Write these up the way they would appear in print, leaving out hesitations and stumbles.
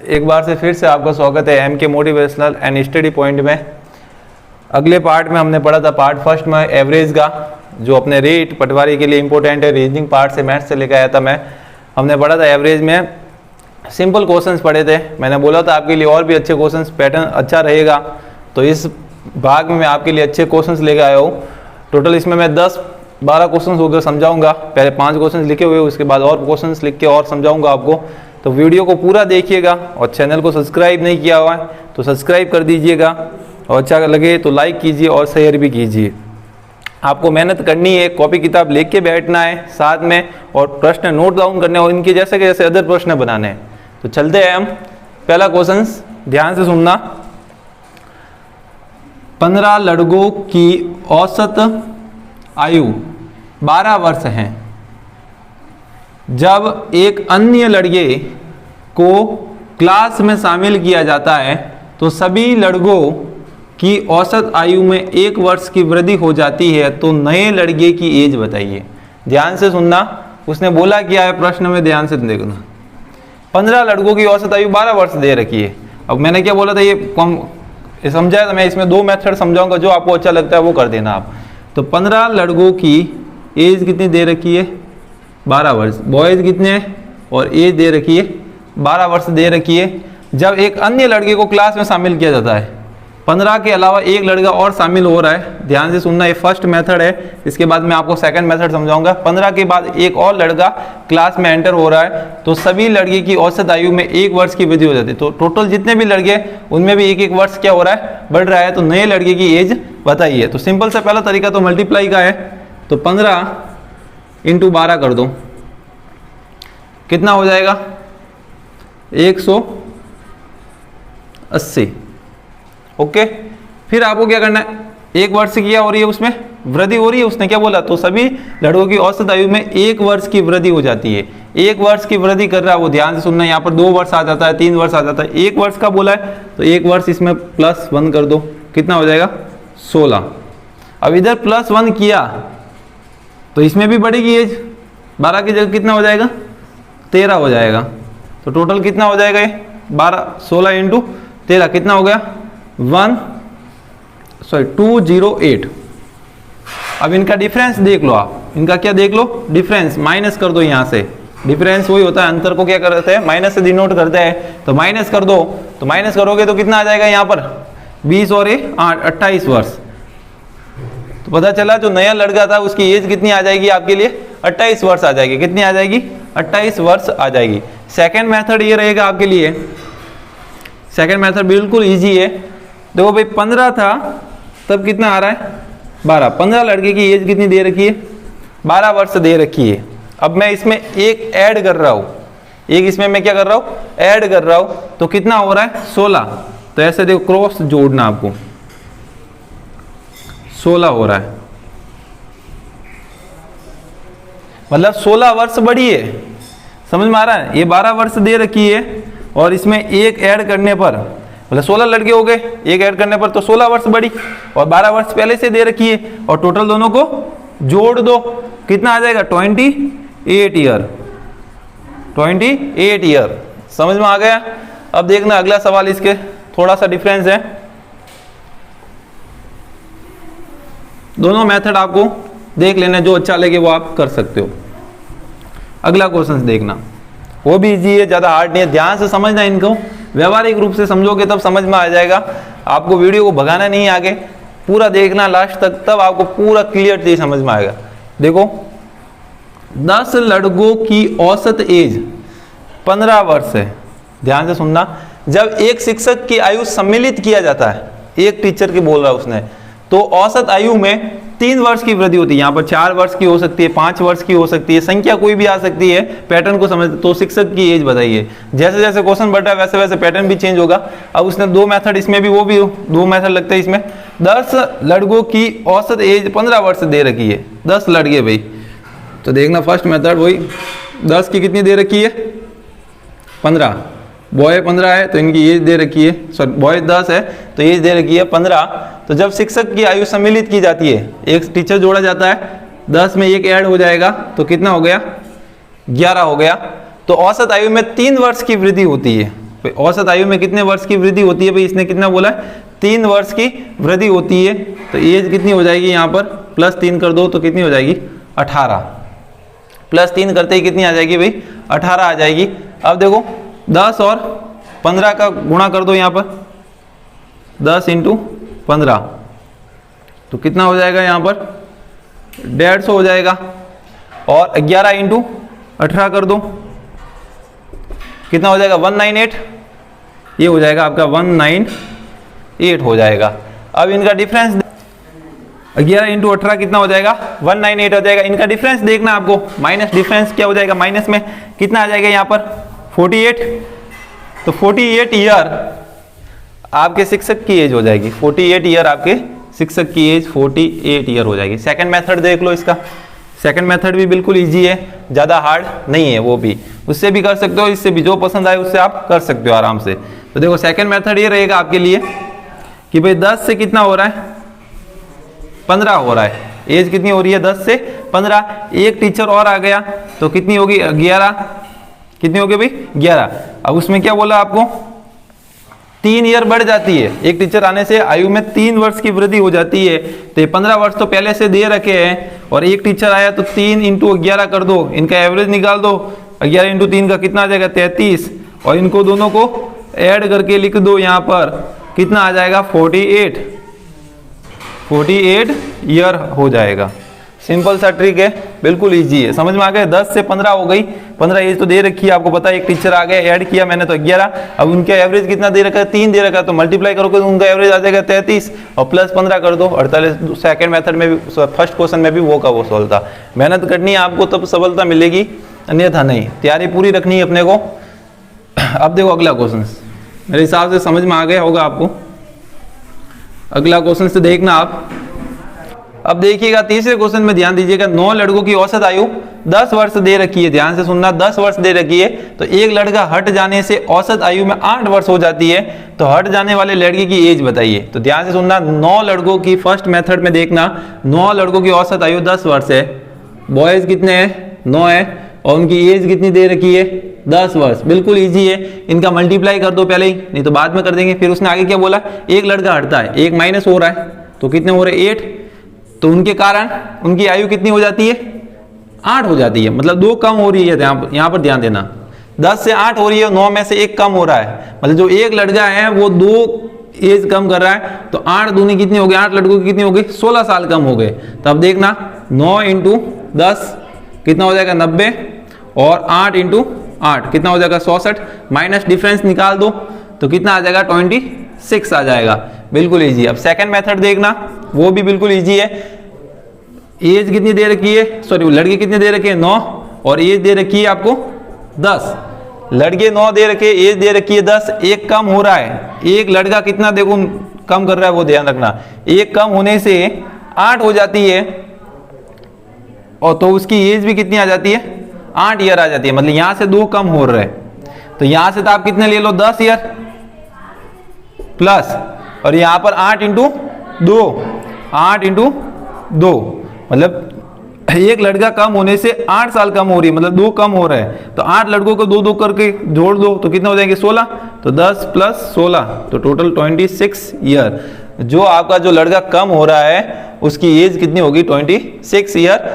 एक बार से फिर से आपका स्वागत है MK motivational and study point में। अगले पार्ट में हमने पढ़ा था पार्ट फर्स्ट में एवरेज का, जो अपने रेट पटवारी के लिए इंपॉर्टेंट है। रीजनिंग पार्ट से मैथ्स से लेकर आया था मैं। हमने पढ़ा था एवरेज में सिंपल क्वेश्चंस पढ़े थे। मैंने बोला था आपके लिए और भी अच्छे क्वेश्चंस, पैटर्न अच्छा रहेगा, तो इस भाग में मैं आपके लिए अच्छे क्वेश्चंस लेकर आया हूँ। टोटल इसमें मैं 10-12 क्वेश्चंस होकर समझाऊंगा। पहले 5 क्वेश्चंस लिखे हुए, उसके बाद और क्वेश्चंस लिख के और समझाऊंगा आपको। तो वीडियो को पूरा देखिएगा और चैनल को सब्सक्राइब नहीं किया हुआ है तो सब्सक्राइब कर दीजिएगा, और अच्छा लगे तो लाइक कीजिए और शेयर भी कीजिए। आपको मेहनत करनी है, कॉपी किताब लेके बैठना है साथ में, और प्रश्न नोट डाउन करने और इनके जैसे के जैसे अदर प्रश्न बनाने हैं। तो चलते हैं हम। पहला क्वेश्चन ध्यान से सुनना। 15 लड़कों की औसत आयु 12 वर्ष है। जब एक अन्य लड़के को क्लास में शामिल किया जाता है तो सभी लड़कों की औसत आयु में 1 वर्ष की वृद्धि हो जाती है, तो नए लड़के की एज बताइए। ध्यान से सुनना, उसने बोला क्या है प्रश्न में, ध्यान से देखना। 15 लड़कों की औसत आयु 12 वर्ष दे रखी है। अब मैंने क्या बोला था, ये समझा है, तो मैं इसमें 2 मेथड समझाऊंगा, जो आपको अच्छा लगता है वो कर देना आप। तो 15 लड़कों की एज कितनी दे रखी है, 12 वर्ष। बॉयज़ कितने हैं और एज दे रखी है 12 वर्ष दे रखी है। जब एक अन्य लड़के को क्लास में शामिल किया जाता है, 15 के अलावा एक लड़का और शामिल हो रहा है। ध्यान से सुनना, ये फर्स्ट मेथड है, इसके बाद मैं आपको सेकंड मेथड समझाऊंगा। 15 के बाद एक और लड़का क्लास में एंटर हो रहा है तो सभी लड़के की औसत आयु में 1 वर्ष की वृद्धि हो जाती है। तो टोटल जितने भी लड़के उनमें भी 1-1 वर्ष क्या हो रहा है, बढ़ रहा है। तो नए लड़के की एज बताइए। तो सिंपल सा पहला तरीका तो मल्टीप्लाई का है। तो 15 × 12 कर दो, कितना हो जाएगा, 180। ओके, फिर आपको क्या करना है, 1 वर्ष किया हो रही है, उसमें वृद्धि हो रही है, उसने क्या बोला, तो सभी लड़कों की औसत आयु में 1 वर्ष की वृद्धि हो जाती है। 1 वर्ष की वृद्धि कर रहा है वो, ध्यान से सुनना। यहाँ पर 2 वर्ष आ जाता है, 3 वर्ष आ जाता है, 1 वर्ष का बोला है तो 1 वर्ष इसमें +1 कर दो, कितना हो जाएगा, 16। अब इधर +1 किया तो इसमें भी बढ़ेगी एज, 12 की जगह कितना हो जाएगा, 13 हो जाएगा। तो टोटल कितना हो जाएगा ये, 16 × 13 कितना हो गया, 208। अब इनका डिफरेंस देख लो आप, इनका क्या देख लो, डिफरेंस माइनस कर दो। यहाँ से डिफरेंस वही होता है, अंतर को क्या करते हैं, माइनस से डिनोट करते हैं। तो माइनस कर दो, तो माइनस करोगे तो कितना आ जाएगा यहाँ पर, 20 और 8, 28 वर्ष। तो पता चला जो नया लड़का था उसकी एज कितनी आ जाएगी आपके लिए, 28 वर्ष आ जाएगी। कितनी आ जाएगी, 28 वर्ष आ जाएगी। सेकेंड मेथड ये रहेगा आपके लिए। सेकेंड मेथड बिल्कुल ईजी है। देखो भाई, 15 था तब कितना आ रहा है, 12। 15 लड़के की एज कितनी दे रखी है, 12 वर्ष दे रखी है। अब मैं इसमें एक ऐड कर रहा हूँ, एक इसमें मैं क्या कर रहा हूँ, ऐड कर रहा हूँ, तो कितना हो रहा है, 16। तो ऐसे देखो, क्रॉस जोड़ना आपको, 16 हो रहा है, मतलब 16 वर्ष बढ़ी है। समझ में आ रहा है, ये 12 वर्ष दे रखी है और इसमें एक ऐड करने पर मतलब 16 लड़के हो गए, एक ऐड करने पर तो 16 वर्ष बढ़ी, और 12 वर्ष पहले से दे रखी है, और टोटल दोनों को जोड़ दो, कितना आ जाएगा, 28 ईयर। 28 ईयर। समझ में आ गया। अब देखना अगला सवाल, इसके थोड़ा सा डिफरेंस है। दोनों मेथड आपको देख लेना, जो अच्छा लगे वो आप कर सकते हो। अगला क्वेश्चन देखना, वो भी इजी है, ज़्यादा हार्ड नहीं है। ध्यान से समझना, इनको व्यवहारिक रूप से समझोगे तब समझ में आ जाएगा। आपको वीडियो को भगाना नहीं, आगे पूरा देखना लास्ट तक, तब आपको पूरा क्लियर चीज समझ में आएगा। देखो, 10 लड़कों की औसत एज 15 वर्ष है। ध्यान से सुनना, जब एक शिक्षक की आयु सम्मिलित किया जाता है, एक टीचर की बोल रहा है उसने, तो औसत आयु में 3 वर्ष की वृद्धि होती है। यहाँ पर 4 वर्ष की हो सकती है, 5 वर्ष की हो सकती है, संख्या कोई भी आ सकती है। पैटर्न को समझ, तो शिक्षक की एज बताइए। जैसे जैसे क्वेश्चन बढ़ रहा है वैसे वैसे पैटर्न भी चेंज होगा। अब उसने 2 मेथड, इसमें भी वो भी 2 मेथड लगते हैं इसमें। 10 लड़कों की औसत एज 15 वर्ष दे रखी है, 10 लड़के भाई। तो देखना फर्स्ट मेथड वही, 10 की कितनी दे रखी है, 15। बॉय 15 है तो इनकी एज दे रखी है, सॉरी बॉय 10 है तो एज दे रखी है 15। तो जब शिक्षक की आयु सम्मिलित की जाती है, एक टीचर जोड़ा जाता है, 10 में एक ऐड हो जाएगा तो कितना हो गया, 11 हो गया। तो औसत आयु में 3 वर्ष की वृद्धि होती है। औसत आयु में कितने वर्ष की वृद्धि होती है भाई, इसने कितना बोला है 3 वर्ष की वृद्धि होती है। तो एज कितनी हो जाएगी यहाँ पर, +3 कर दो तो कितनी हो जाएगी 18, +3 करते ही कितनी आ जाएगी भाई 18 आ जाएगी। अब देखो 10 और 15 का गुणा कर दो यहाँ पर, 10 × 15 तो कितना हो जाएगा यहाँ पर 150 हो जाएगा। और 11 × 18 कर दो, कितना हो जाएगा 198, ये हो जाएगा आपका 198 हो जाएगा। अब इनका डिफरेंस 11 × 18 कितना हो जाएगा 198 हो जाएगा। इनका डिफरेंस देखना आपको, माइनस डिफरेंस क्या हो जाएगा, माइनस में कितना आ जाएगा यहाँ पर 48। तो 48 ईयर आपके शिक्षक की एज हो जाएगी, 48 ईयर आपके शिक्षक की एज 48 ईयर हो जाएगी। सेकंड मेथड देख लो इसका, सेकंड मेथड भी बिल्कुल इजी है, ज़्यादा हार्ड नहीं है, वो भी उससे भी कर सकते हो, इससे भी जो पसंद आए उससे आप कर सकते हो आराम से। तो देखो सेकंड मेथड ये रहेगा आपके लिए कि भाई 10 से कितना हो रहा है 15 हो रहा है, एज कितनी हो रही है 10 से 15, एक टीचर और आ गया तो कितनी होगी 11, कितनी होगी भाई 11। अब उसमें क्या बोला आपको 3 ईयर बढ़ जाती है, एक टीचर आने से आयु में 3 वर्ष की वृद्धि हो जाती है। तो ये 15 वर्ष तो पहले से दे रखे हैं और एक टीचर आया तो 3 × 11 कर दो, इनका एवरेज निकाल दो, 11 × 3 का कितना आ जाएगा 33 और इनको दोनों को ऐड करके लिख दो यहाँ पर, कितना आ जाएगा 48 ईयर हो जाएगा। सिंपल सा ट्रिक है, बिल्कुल इजी है, समझ में आ गया। 10 से 15 हो गई, 15 एज तो दे रखी है आपको पता है, एक टीचर आ गया ऐड किया मैंने तो 11, अब उनका एवरेज कितना दे रखा है 3 दे रखा है, तो मल्टीप्लाई करोगे तो उनका एवरेज आ जाएगा 33 और +15 कर दो 48। सेकंड मेथड में भी, फर्स्ट क्वेश्चन में भी वो का वो सॉल्व था। मेहनत करनी है आपको तब सफलता मिलेगी, अन्यथा नहीं, तैयारी पूरी रखनी है अपने को। अब देखो अगला क्वेश्चन, मेरे हिसाब से समझ में आ गया होगा आपको। अगला क्वेश्चन से देखना आप, अब देखिएगा तीसरे क्वेश्चन में ध्यान दीजिएगा। 9 लड़कों की औसत आयु 10 वर्ष दे रखी है, ध्यान से सुनना, 10 वर्ष दे रखी है। तो एक लड़का हट जाने से औसत आयु में 8 वर्ष हो जाती है, तो हट जाने वाले लड़के की एज बताइए। तो ध्यान से सुनना, 9 लड़कों की फर्स्ट मेथड में देखना, 9 लड़कों की औसत आयु 10 वर्ष है, बॉयज कितने हैं 9 है और उनकी एज कितनी दे रखी है 10 वर्ष। बिल्कुल इजी है, इनका मल्टीप्लाई कर दो पहले ही, नहीं तो बाद में कर देंगे। फिर उसने आगे क्या बोला, एक लड़का हटता है, एक माइनस हो रहा है तो कितने हो रहे 8, तो उनके कारण उनकी आयु कितनी हो जाती है 8 हो जाती है, मतलब 2 कम हो रही है। यहाँ पर ध्यान देना, 10 से 8 हो रही है, 9 में से 1 कम हो रहा है, मतलब जो एक लड़का है वो 2 एज कम कर रहा है, तो 8 दूनी कितनी हो गई, 8 लड़कों की कितनी हो गई 16 साल कम हो गए। तो अब देखना 9 × 10 कितना हो जाएगा 90 और 8 × 8 कितना हो जाएगा 66, माइनस डिफरेंस निकाल दो तो कितना आ जाएगा 26 आ जाएगा। बिल्कुल इजी। अब सेकंड मेथड देखना, वो भी बिल्कुल इजी है। एज कितनी दे रखी है, सॉरी लड़के कितने दे रखे हैं 9 और एज दे रखी है आपको 10। लड़के 9 दे रखे, एज दे रखी है 10, एक कम हो रहा है, एक लड़का कितना देखो कम कर रहा है वो ध्यान रखना, एक कम होने से 8 हो जाती है और तो उसकी एज भी कितनी आ जाती है 8 ईयर आ जाती है, मतलब यहां से 2 कम हो रहे हैं। तो यहां से तो आप कितने ले लो 10 ईयर प्लस और यहां पर 8 × 2, 8 × 2 मतलब एक लड़का कम होने से 8 साल कम हो रही है, मतलब 2 कम हो रहा है। तो 8 लड़कों को 2 करके जोड़ दो तो कितना हो जाएंगे 16, तो 10 + 16 तो टोटल 26 ईयर। जो आपका जो लड़का कम हो रहा है उसकी एज कितनी होगी 26 ईयर।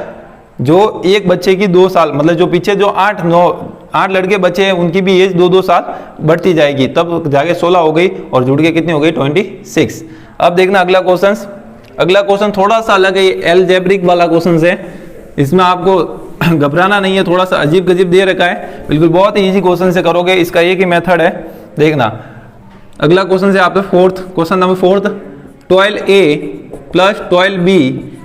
जो एक बच्चे की 2 साल, मतलब जो पीछे जो 8 लड़के बचे हैं उनकी भी एज 2 साल बढ़ती जाएगी, तब जाके 16 हो गई और जुड़ के कितनी हो गई 26। अब देखना अगला क्वेश्चन। अगला क्वेश्चन थोड़ा सा अलग है, एलजेब्रिक वाला क्वेश्चन है, इसमें आपको घबराना नहीं है, थोड़ा सा अजीब गजीब दे रखा है, बिल्कुल बहुत ही इजी क्वेश्चन से करोगे, इसका एक ही मेथड है। देखना अगला क्वेश्चन से आप क्वेश्चन नंबर 4, 12a + 12b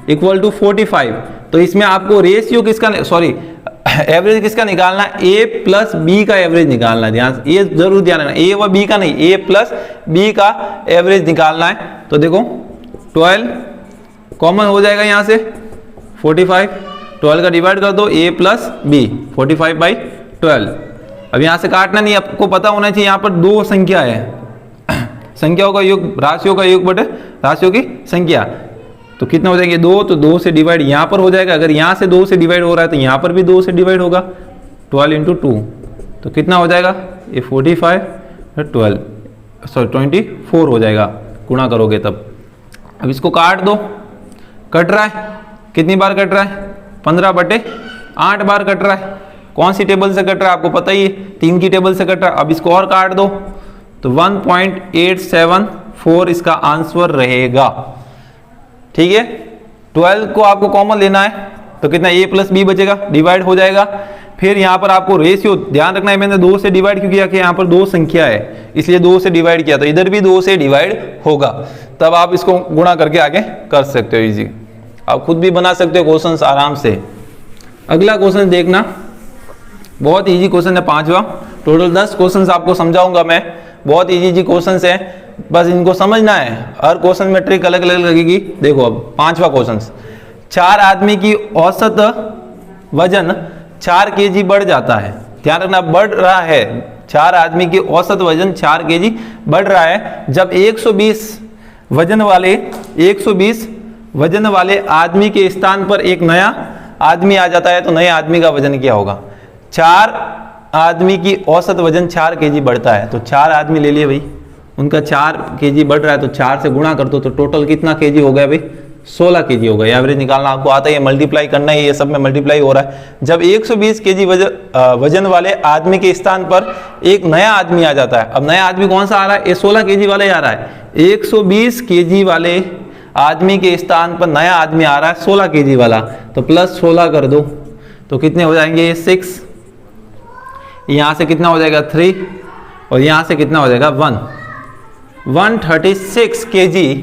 = 45। तो इसमें आपको रेशियो किसका, सॉरी एवरेज किसका निकालना है, a + b का एवरेज निकालना है। ध्यान ये जरूर ध्यान रखना, a व b का नहीं, a + b का एवरेज निकालना है। तो देखो 12 कॉमन हो जाएगा यहाँ से 45, 12 का डिवाइड कर दो a + b 45/12। अब यहाँ से काटना नहीं, आपको पता होना चाहिए यहाँ पर 2 संख्या है, संख्याओं का योग, राशियों का योग बटे राशियों की संख्या, तो कितना हो जाएंगे 2, तो 2 से डिवाइड यहाँ पर हो जाएगा। अगर यहाँ से 2 से डिवाइड हो रहा है तो यहाँ पर भी 2 से डिवाइड होगा, 12 × 2 तो कितना हो जाएगा ये 45 24 हो जाएगा गुणा करोगे तब। अब इसको काट दो, कट रहा है, कितनी बार कट रहा है? 15/8 बार कट रहा है। कौन सी टेबल से कट रहा है आपको पता ही है, 3 की टेबल से कट रहा है। अब इसको और काट दो तो 1.874 इसका आंसर रहेगा। ठीक है, 12 को आपको कॉमन लेना है तो कितना a + b बचेगा, डिवाइड हो जाएगा। फिर यहाँ पर आपको रेशियो ध्यान रखना है, मैंने 2 से डिवाइड क्यों किया कि यहाँ पर 2 संख्या है इसलिए 2 से डिवाइड किया, तो इधर भी 2 से डिवाइड होगा, तब आप इसको गुणा करके आगे कर सकते हो। इजी, आप खुद भी बना सकते हो क्वेश्चंस आराम से। अगला क्वेश्चन देखना, बहुत इजी क्वेश्चन है, 5वां। टोटल 10 क्वेश्चन आपको समझाऊंगा मैं, बहुत इजी क्वेश्चन है, बस इनको समझना है। हर क्वेश्चन में ट्रिक अलग अलग लगेगी। देखो अब 5वां क्वेश्चन, 4 आदमी की औसत वजन 4 kg बढ़ जाता है। ध्यान रखना, बढ़ रहा है, 4 आदमी की औसत वजन 4 kg बढ़ रहा है जब 120 वजन वाले आदमी के स्थान पर एक नया आदमी आ जाता है, तो नए आदमी का वजन क्या होगा? 4 आदमी की औसत वजन 4 kg बढ़ता है, तो 4 आदमी ले लिए भाई, उनका 4 kg बढ़ रहा है तो 4 से गुणा कर दो, तो टोटल कितना kg हो गया भाई? 16 kg हो गया। एवरेज निकालना आपको आता है, मल्टीप्लाई करना है, ये सब में मल्टीप्लाई हो रहा है। जब 120 kg वजन वाले आदमी के स्थान पर एक नया आदमी आ जाता है। अब नया आदमी कौन सा आ रहा है? ये 16 kg वाले आ रहा है। 120 kg वाले आदमी के स्थान पर नया आदमी आ रहा है 16 kg वाला, तो प्लस 16 कर दो तो कितने हो जाएंगे? 6, यहाँ से कितना हो जाएगा? 3, और यहाँ से कितना हो जाएगा? 1। 136 kg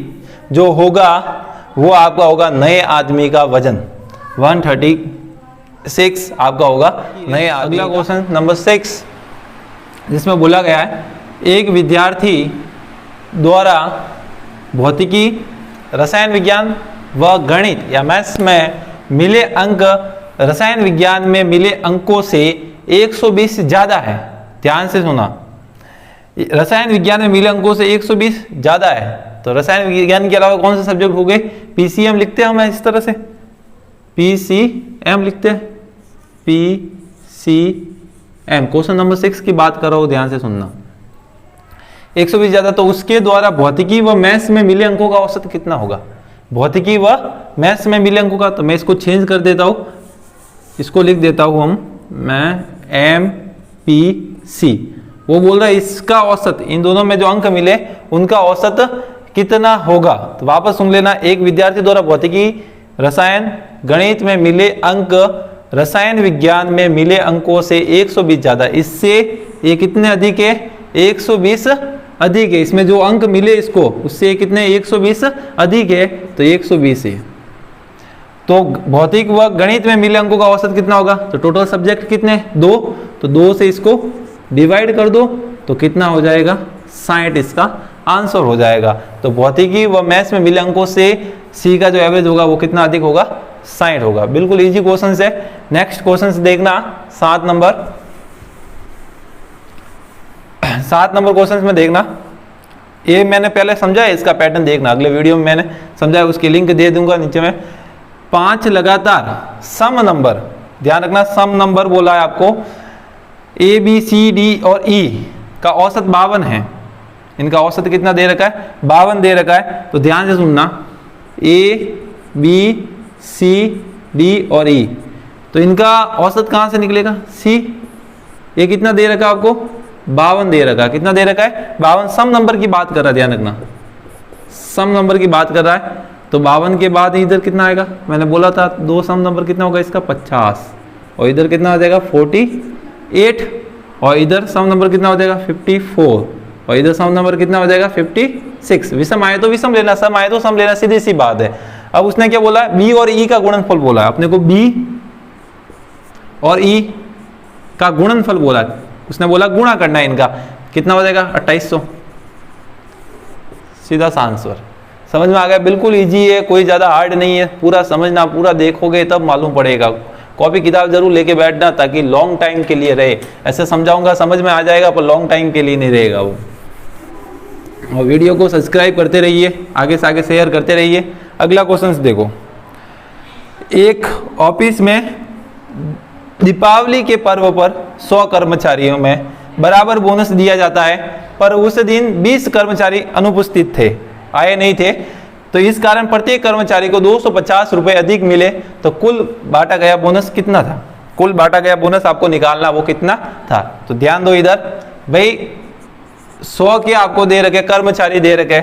जो होगा वो आपका होगा नए आदमी का वजन। 136 आपका होगा नए। अगला क्वेश्चन नंबर 6, जिसमें बोला गया है एक विद्यार्थी द्वारा भौतिकी, रसायन विज्ञान व गणित या मैथ्स में मिले अंक रसायन विज्ञान में मिले अंकों से 120 ज्यादा है। ध्यान से सुना, रसायन विज्ञान में मिले अंकों से 120 ज्यादा है, तो रसायन विज्ञान के अलावा कौन से सब्जेक्ट हो गए? पीसीएम लिखते हैं हम इस तरह से, पीसीएम लिखते हैं, पीसीएम। क्वेश्चन नंबर 6 की बात कर रहा हूं, ध्यान से सुनना। 120 ज्यादा, तो उसके द्वारा भौतिकी व मैथ्स में मिले अंकों का औसत कितना होगा? भौतिकी व मैथ्स में मिले अंकों का, तो मैं इसको चेंज कर देता हूं, इसको लिख देता हूं मैं MPC। वो बोल रहा है इसका औसत, इन दोनों में जो अंक मिले उनका औसत कितना होगा? तो वापस सुन लेना, एक विद्यार्थी द्वारा भौतिकी, रसायन, गणित में मिले अंक रसायन विज्ञान में मिले अंकों से 120 ज्यादा, इससे ये कितने अधिक है? 120 अधिक है। इसमें जो अंक मिले इसको, उससे कितने? 120 अधिक है, तो 120 है। तो भौतिक व गणित में मिले अंकों का औसत कितना होगा? तो टोटल सब्जेक्ट कितने? 2, तो 2 से इसको डिवाइड कर दो तो कितना हो जाएगा? 60 इसका आंसर हो जाएगा। तो भौतिकी व मैथ्स में मिले अंकों से सी का जो एवरेज होगा वो कितना अधिक होगा? 60 होगा। बिल्कुल इजी क्वेश्चन है। नेक्स्ट क्वेश्चन देखना, 7 नंबर क्वेश्चन में देखना, ये मैंने पहले समझाया, इसका पैटर्न देखना, अगले वीडियो में मैंने समझाया, उसकी लिंक दे दूंगा नीचे में। 5 लगातार सम नंबर, ध्यान रखना सम नंबर बोला है आपको, A B C D और E का औसत 52 है। इनका औसत कितना दे रखा है? 52 दे रखा है। तो ध्यान से सुनना, A B C D और E, तो इनका औसत कहां से निकलेगा? C। ये कितना दे रखा है आपको? 52 दे रखा है। कितना दे रखा है? 52। सम नंबर की बात कर रहा है, ध्यान रखना सम नंबर की बात कर रहा है। तो 52 के बाद इधर कितना आएगा? मैंने बोला था 2 सम नंबर कितना होगा इसका? 50, और इधर कितना आ जाएगा? 48, और इधर सम नंबर कितना हो जाएगा? 54, और इधर सम नंबर कितना हो जाएगा? 56। विषम आए तो विषम लेना, सम आए तो सम लेना, सीधी सी बात है। अब उसने क्या बोला? बी और ई का गुणनफल बोला है अपने को, बी और ई का गुणनफल बोला, उसने बोला गुणा करना है इनका, कितना हो जाएगा? 2800। सीधा सा आंसर। समझ में आ गया? बिल्कुल इजी है, कोई ज्यादा हार्ड नहीं है। पूरा समझना, पूरा देखोगे तब मालूम पड़ेगा। कॉपी किताब जरूर लेके बैठना ताकि लॉन्ग टाइम के लिए रहे। ऐसे समझाऊंगा समझ में आ जाएगा, पर लॉन्ग टाइम के लिए नहीं रहेगा वो। और वीडियो को सब्सक्राइब करते रहिए, आगे से आगे शेयर करते रहिए। अगला क्वेश्चन देखो, एक ऑफिस में दीपावली के पर्व पर 100 कर्मचारियों में बराबर बोनस दिया जाता है, पर उस दिन 20 कर्मचारी अनुपस्थित थे, आए नहीं थे, तो इस कारण प्रत्येक कर्मचारी को 250 रुपए अधिक मिले, तो कुल बांटा गया बोनस कितना था? कुल बांटा गया बोनस आपको निकालना, वो कितना था? तो ध्यान दो इधर भाई, 100 के आपको दे रखे, कर्मचारी दे रखे,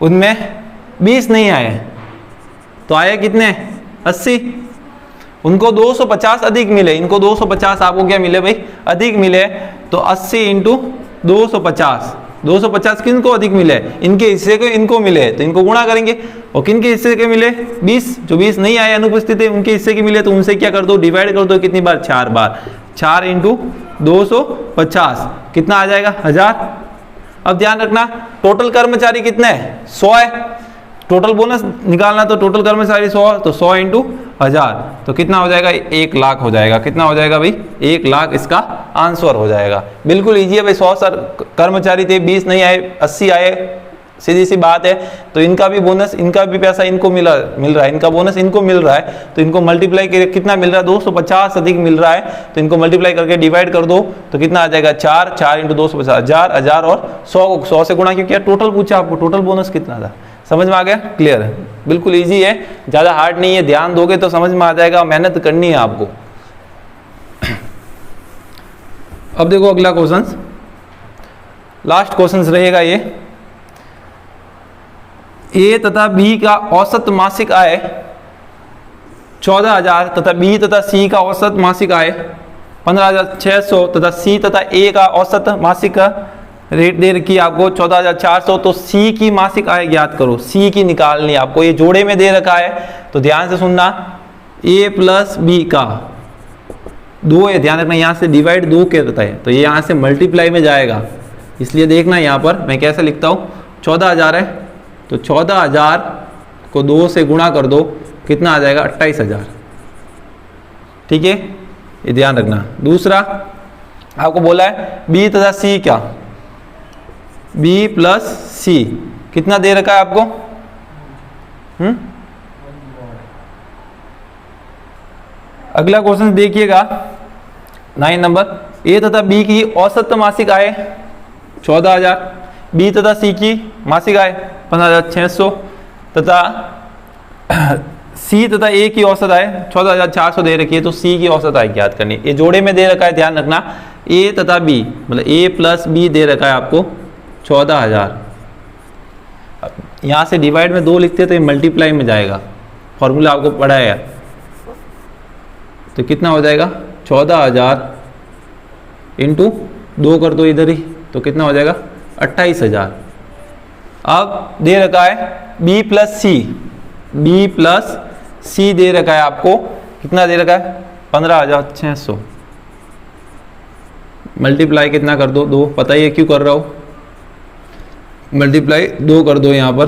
उनमें 20 नहीं आए, तो आए कितने? 80। उनको 250 अधिक मिले, इनको 250 आपको क्या मिले भाई? अधिक मिले, तो 80 इंटू 250, 250 किनको अधिक मिले? इनके हिस्से को इनको मिले, तो इनको गुणा करेंगे, और किनके हिस्से के मिले? 20, जो 20 नहीं आए अनुपस्थित है उनके हिस्से के मिले, तो उनसे क्या कर दो? डिवाइड कर दो, कितनी बार? 4 बार। 4 इंटू 250 कितना आ जाएगा? 1000। अब ध्यान रखना, टोटल कर्मचारी कितने हैं? 100 है, टोटल बोनस निकालना, तो टोटल कर्मचारी 100, तो 100 इंटू 1000, तो कितना हो जाएगा? 1 लाख हो जाएगा। कितना हो जाएगा भाई? 1 लाख इसका आंसर हो जाएगा। बिल्कुल इजी है भाई। 100 कर्मचारी थे, 20 नहीं आए, 80 आए, सीधी सी बात है। तो इनका भी बोनस, इनका भी पैसा इनको मिल रहा है, इनका बोनस इनको मिल रहा है, तो इनको मल्टीप्लाई करके कितना मिल रहा है? 250 अधिक मिल रहा है, तो इनको मल्टीप्लाई करके डिवाइड कर दो, तो कितना आ जाएगा? 4, 4 इंटू 250, 1000, 1000 और 100 से गुणा क्यों किया? टोटल पूछा आपको, टोटल बोनस कितना था? समझ में आ गया? क्लियर है, बिल्कुल इजी है, ज्यादा हार्ड नहीं है, ध्यान दोगे तो समझ में आ जाएगा, मेहनत करनी है आपको। अब देखो अगला क्वेश्चन, लास्ट क्वेश्चन रहेगा ये। ए तथा बी का औसत मासिक आय 14,000 तथा बी तथा सी का औसत मासिक आय 15,600 तथा सी तथा ए का औसत मासिक रेट दे रखी है आपको 14,400, तो सी की मासिक आय ज्ञात करो। सी की निकालनी है आपको, ये जोड़े में दे रखा है, तो ध्यान से सुनना। ए प्लस बी का 2 है, ध्यान रखना, यहाँ से डिवाइड 2 करता है, तो ये यहाँ से मल्टीप्लाई में जाएगा, इसलिए देखना यहाँ पर मैं कैसे लिखता हूँ। 14,000 है, तो 14,000 को 2 से गुणा कर दो, कितना आ जाएगा? 28,000। ठीक है, ये ध्यान रखना। दूसरा आपको बोला है बी तथा सी क्या? बी प्लस सी कितना दे रखा है आपको? अगला क्वेश्चन देखिएगा 9 नंबर। ए तथा बी की औसत मासिक आय 14,000, बी तथा सी की मासिक आय 15,600 तथा सी तथा ए की औसत आय 14,400 दे रखी है, तो सी की औसत आय ज्ञात करनी है। ये जोड़े में दे रखा है, ध्यान रखना। ए तथा बी मतलब ए प्लस बी दे रखा है आपको 14,000, यहाँ से डिवाइड में 2 लिखते तो ये मल्टीप्लाई में जाएगा, फॉर्मूला आपको पढ़ाया, तो कितना हो जाएगा? 14,000 इंटू 2 कर दो इधर ही, तो कितना हो जाएगा? 28,000। अब दे रखा है बी प्लस सी, बी प्लस सी दे रखा है आपको, कितना दे रखा है? 15,600। मल्टीप्लाई कितना कर दो? 2, पता ही है क्यों कर रहा हो, मल्टीप्लाई 2 कर दो यहाँ पर,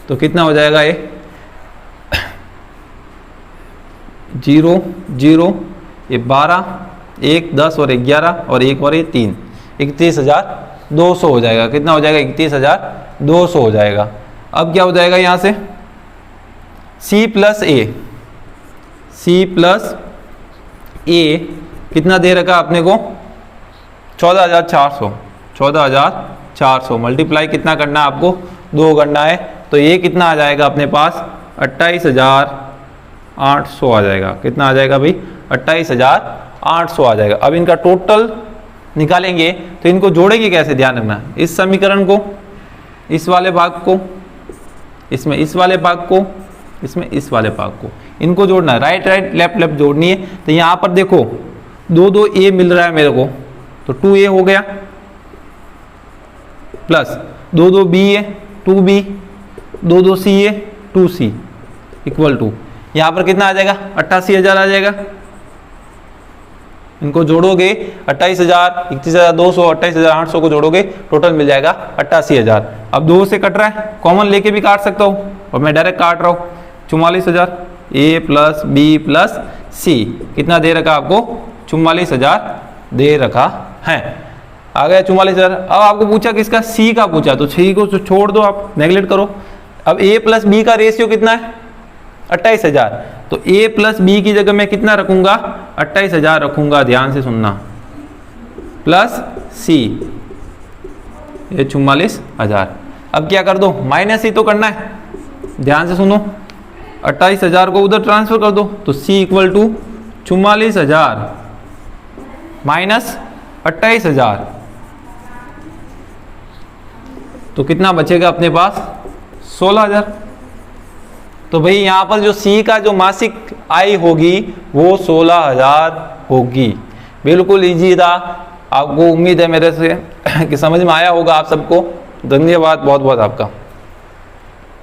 तो कितना हो जाएगा? ये 0 0, ये 12, 1 10 और 11 और 1 और 3, 31,200 हो जाएगा। कितना हो जाएगा? 31,200 हो जाएगा। अब क्या हो जाएगा यहाँ से? सी प्लस ए, सी प्लस ए कितना दे रखा अपने को? 14,400, 14,400 मल्टीप्लाई कितना करना है आपको? 2 करना है, तो ये कितना आ जाएगा अपने पास? 28,800 आ जाएगा। कितना आ जाएगा भाई? 28,800 आ जाएगा। अब इनका टोटल निकालेंगे, तो इनको जोड़ेंगे कैसे? ध्यान रखना, इस समीकरण को, इस वाले भाग को, इसमें इस वाले भाग को, इसमें इस वाले भाग को, इनको जोड़ना है, राइट राइट लेफ्ट लेफ्ट जोड़नी है। तो यहाँ पर देखो 2 ए मिल रहा है मेरे को, तो 2a हो गया, प्लस 2 बी है 2b, 2 सी है 2c इक्वल टू, यहाँ पर कितना आ जाएगा? 88,000 आ जाएगा। इनको जोड़ोगे 28,000, 31,200, 28,800 को जोड़ोगे, टोटल मिल जाएगा 88,000। अब 2 से कट रहा है, कॉमन लेके भी काट सकता हूँ, और मैं डायरेक्ट काट रहा हूँ। 44,000 ए प्लस बी प्लस सी कितना दे रखा आपको? 44,000 दे रखा है। आ गया 44,000। अब आपको पूछा किसका? सी का पूछा, तो सी को छोड़ दो, आप नेगलेक्ट करो। अब ए प्लस बी का रेशियो कितना है? 28,000, तो a प्लस बी की जगह मैं कितना रखूंगा? 28,000 रखूंगा। ध्यान से सुनना, प्लस सी, ये 44,000। अब क्या कर दो, माइनस ही तो करना है, ध्यान से सुनो। 28,000 को उधर ट्रांसफर कर दो, तो सी इक्वल टू 44,000 माइनस 28,000, तो कितना बचेगा अपने पास, 16,000। तो भाई यहाँ पर जो सी का जो मासिक आय होगी वो 16,000 होगी। बिल्कुल इजी था, आपको उम्मीद है मेरे से कि समझ में आया होगा आप सबको। धन्यवाद बहुत बहुत आपका।